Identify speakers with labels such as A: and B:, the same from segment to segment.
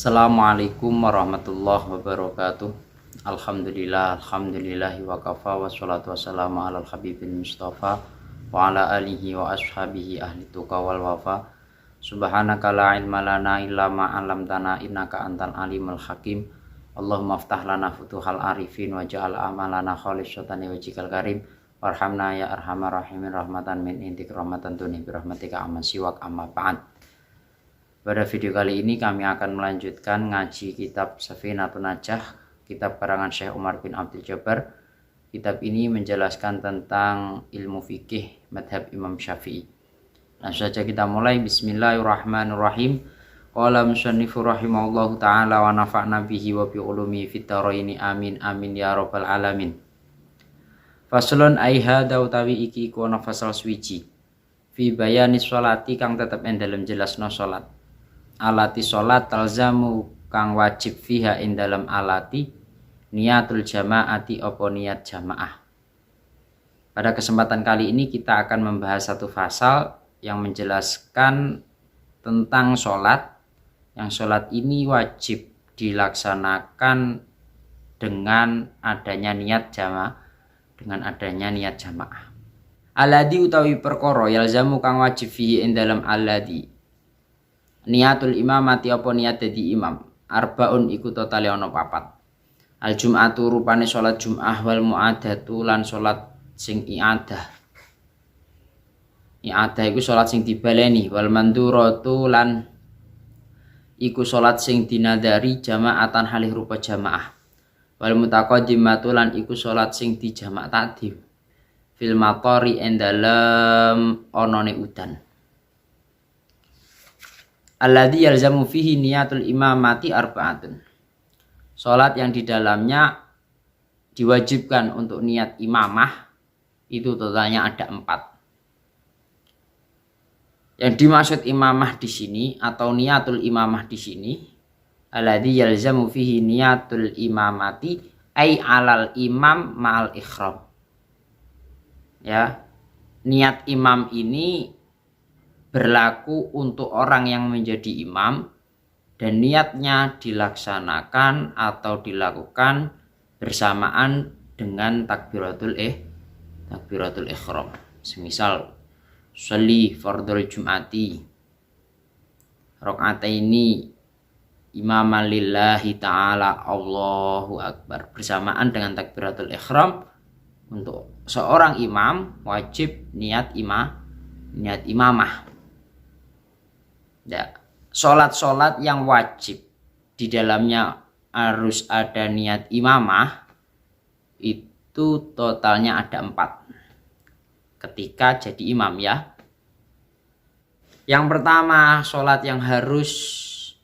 A: Assalamualaikum warahmatullahi wabarakatuh. Alhamdulillahi wa kafa wassalatu wassalamu ala al-habibin mustafa wa ala alihi wa ashabihi ahli tuqa wal wafa. Subhanaka la ilma lana illa ma 'allamtana innaka antal alimul hakim. Allahumma aftah lana futuhal arifin wa ja'al amalana khalisatan wajhikal karim. Warhamna ya arhamar rahimin rahmatan min indik rahmatan tuni bi rahmatika amman siwak amma ba'd. Pada video kali ini kami akan melanjutkan ngaji kitab Safinatun Najah, kitab karangan Syekh Umar bin Abdul Jabbar. Kitab ini menjelaskan tentang ilmu fikih madhab Imam Syafi'i. Langsung saja kita mulai. Bismillahirrahmanirrahim. Qala musannifu rahimahullahu ta'ala wa nafa'na bihi wa bi ulumi fit dharaini amin amin ya rabbal alamin. Faslun ai hadza utawi iki iku ana fasal swiji fi bayani sholati kang tetep ing dalem jelasno salat. Alati sholat talzamu kang wajib fiha ing dalam alati niatul jamaati opo niat jamaah. Pada kesempatan kali ini kita akan membahas satu fasal yang menjelaskan tentang sholat, yang sholat ini wajib dilaksanakan dengan adanya niat jamaah, aladi utawi perkara yalzamu kang wajib fihi ing dalam aladi niatul imamati apa niat dadi imam. Arbaun iku totale ana 4. Al jum'atu rupane salat jum'ah wal mu'adatu lan salat sing i'adah. I'adah iku salat sing dibaleni, wal manduratu lan iku salat sing dinadari jamaatan halih rupa jamaah. Wal mutaqaddimatu lan iku salat sing dijamak takdim. Fil maqari endalem onone udan. Alladzi yalzamu fihi niyatul imamati arba'atun. Salat yang di dalamnya diwajibkan untuk niat imamah itu totalnya ada 4. Yang dimaksud imamah di sini atau niatul imamah di sini, alladzi yalzamu fihi niyatul imamati ai alal imam ma'al ikhram. Ya, niat imam ini berlaku untuk orang yang menjadi imam dan niatnya dilaksanakan atau dilakukan bersamaan dengan takbiratul ihram. Semisal sholli fardhul jum'ati rakaataini imaman lillahi ta'ala Allahu akbar, bersamaan dengan takbiratul ihram. Untuk seorang imam wajib niat imamah. Ya, sholat yang wajib di dalamnya harus ada niat imamah itu totalnya ada 4 ketika jadi imam ya. Yang pertama, sholat yang harus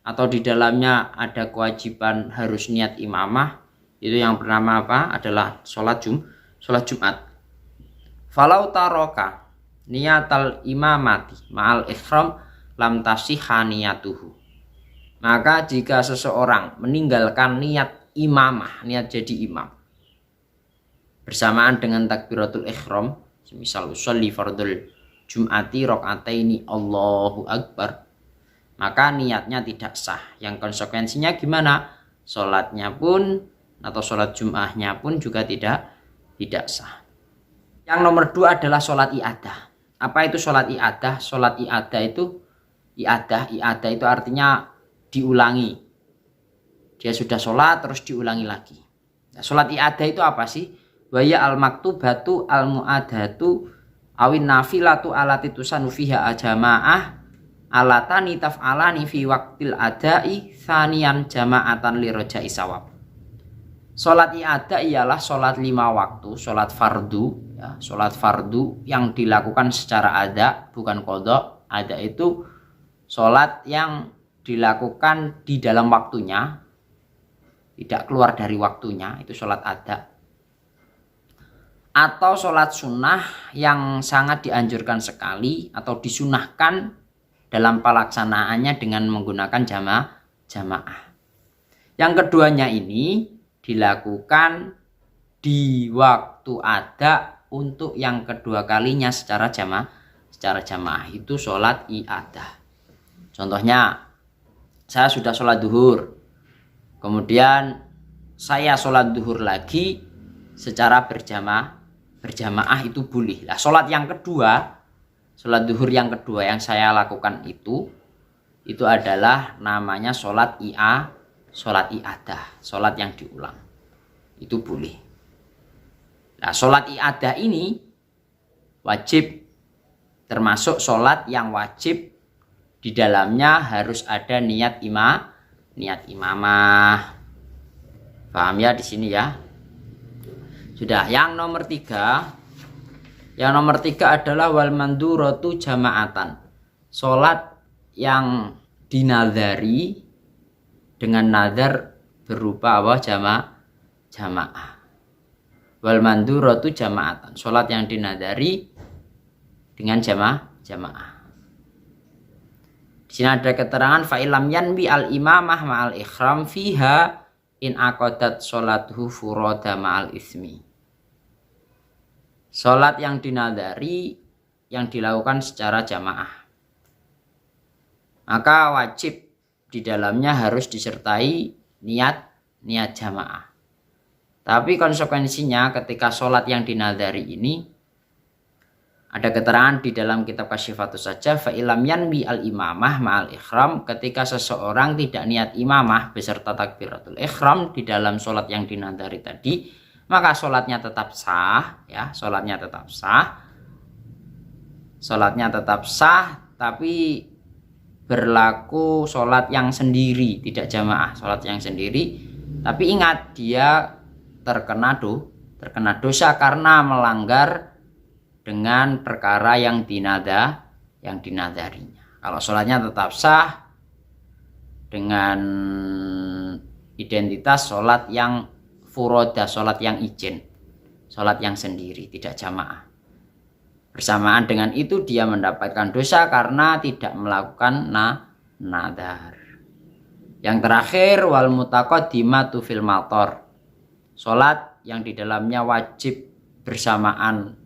A: atau di dalamnya ada kewajiban harus niat imamah, itu yang pertama apa? Adalah sholat Jumat. Falau taroka niatal imamati ma'al ikhram lam tasihha niyatuhu. Maka jika seseorang meninggalkan niat imamah, niat jadi imam bersamaan dengan takbiratul ihram, semisal sholli fardhul jum'ati rakaataini Allahu akbar, maka niatnya tidak sah. Yang konsekuensinya gimana? Salatnya pun atau salat Jum'ahnya pun juga tidak sah. Yang nomor 2 adalah salat i'adah. Apa itu salat i'adah? Salat i'adah itu artinya diulangi. Dia sudah sholat terus diulangi lagi. Nah, sholat i'adah itu apa sih? Waya al-maktubatu al-mu'adatu awin nafilatu alati tusanu fiha ajamaah alatani taf'alani fi waqtil adai thaniyan jama'atan li roja'i sawab. Sholat i'adah ialah sholat 5 waktu, sholat fardu ya, sholat fardu yang dilakukan secara ada, bukan qadha. Ada itu sholat yang dilakukan di dalam waktunya, tidak keluar dari waktunya, itu sholat ada. Atau sholat sunnah yang sangat dianjurkan sekali atau disunahkan dalam pelaksanaannya dengan menggunakan jamaah. Yang keduanya ini dilakukan di waktu ada untuk yang kedua kalinya secara jamaah, itu sholat i'adah. Contohnya saya sudah sholat duhur, kemudian saya sholat duhur lagi secara berjamaah itu boleh. Nah, sholat duhur yang kedua yang saya lakukan itu adalah namanya sholat iadah, sholat yang diulang, itu boleh. Nah, sholat iadah ini wajib, termasuk sholat yang wajib di dalamnya harus ada niat imamah. Paham ya di sini ya? Sudah. Yang nomor tiga adalah wal manduratu jama'atan. Sholat yang dinadari dengan nadar berupa apa? Jamaah. Wal manduratu jama'atan. Sholat yang dinadari dengan jamaah. Di sini ada keterangan fa'ilam yanbi al imamah ma'al ikhram fiha in aqadat sholatuhu furoda ma'al ismi. Sholat yang dinadari yang dilakukan secara jamaah, maka wajib di dalamnya harus disertai niat jamaah. Tapi konsekuensinya ketika sholat yang dinadari ini, ada keterangan di dalam kitab Kasyifatus saja, fa'ilam yanbi al imamah ma'al ikhram, ketika seseorang tidak niat imamah beserta takbiratul ikhram di dalam sholat yang dinadari tadi, maka sholatnya tetap sah, ya, sholatnya tetap sah, tapi berlaku sholat yang sendiri, tidak jamaah, sholat yang sendiri. Tapi ingat, dia terkena dosa karena melanggar dengan perkara yang dinadarinya. Kalau sholatnya tetap sah dengan identitas sholat yang furoda, sholat yang izin, sholat yang sendiri, tidak jamaah. Bersamaan dengan itu dia mendapatkan dosa karena tidak melakukan nadar. Yang terakhir wal mutaqaddimatu fil mator. Sholat yang di dalamnya wajib bersamaan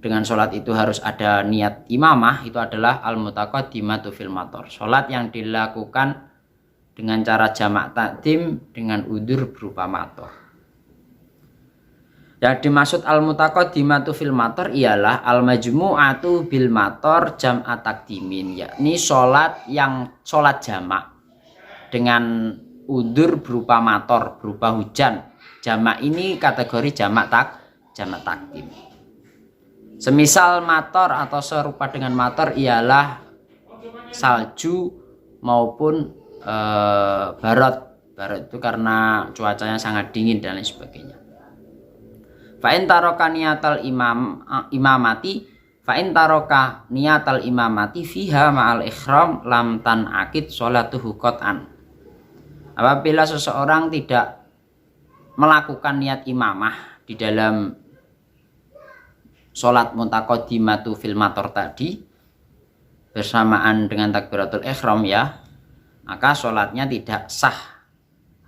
A: dengan sholat itu harus ada niat imamah, itu adalah al-mutaqaddimatu fil mator. Sholat yang dilakukan dengan cara jamak takdim dengan udzur berupa mator. Yang dimaksud al-mutaqaddimatu fil mator ialah al-majmu'atu bil mator jam'at takdimin, yakni sholat jamak dengan udzur berupa mator, berupa hujan. Jamak ini kategori jamak takdim. Semisal mator atau serupa dengan mator ialah salju maupun barot. Barot itu karena cuacanya sangat dingin dan lain sebagainya. Fa'in taroka niatal imamati fiha ma'al ikhram lam tan akid sholatuhu qat'an. Apabila seseorang tidak melakukan niat imamah di dalam sholat mutaqaddimatu fil mator tadi bersamaan dengan takbiratul ihram, ya, maka sholatnya tidak sah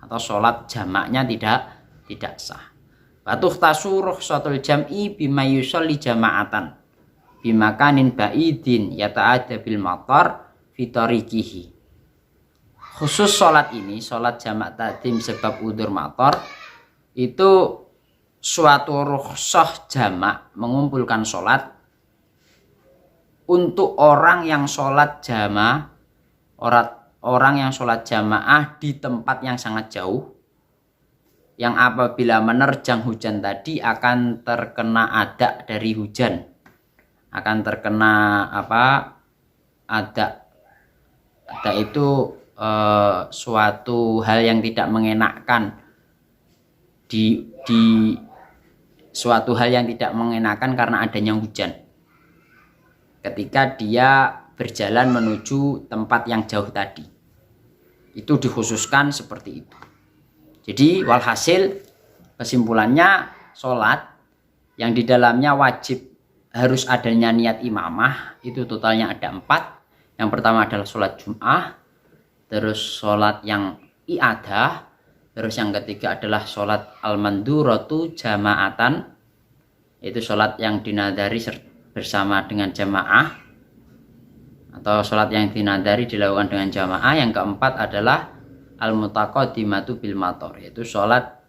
A: atau sholat jamaknya tidak sah. Batuh tasuruh shotul jam'i bima yusolli jama'atan bimakanin ba'idin yata'adha bil matar fitorikihi. Khusus sholat ini, sholat jamak takdim sebab udzur mator, itu suatu rukhsah jamak mengumpulkan sholat untuk orang yang sholat jamaah di tempat yang sangat jauh, yang apabila menerjang hujan tadi akan terkena adak dari hujan, akan terkena adak itu suatu hal yang tidak mengenakkan suatu hal yang tidak mengenakan karena adanya hujan ketika dia berjalan menuju tempat yang jauh tadi. Itu dikhususkan seperti itu. Jadi walhasil kesimpulannya, sholat yang di dalamnya wajib harus adanya niat imamah itu totalnya ada 4. Yang pertama adalah sholat Jum'ah, terus sholat yang i'adah, terus yang ketiga adalah sholat al-manduratu jama'atan, itu sholat yang dinadari bersama dengan jamaah atau sholat yang dinadari dilakukan dengan jamaah. Yang keempat adalah al-mutaqaddimatu bil mator, yaitu sholat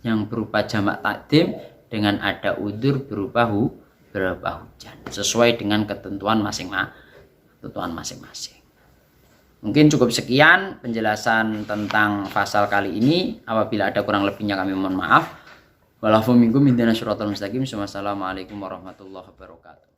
A: yang berupa jamak takdim dengan ada udzur berupa hujan sesuai dengan ketentuan masing-masing. Mungkin cukup sekian penjelasan tentang pasal kali ini. Apabila ada kurang lebihnya kami mohon maaf. Wassalamualaikum warahmatullahi wabarakatuh.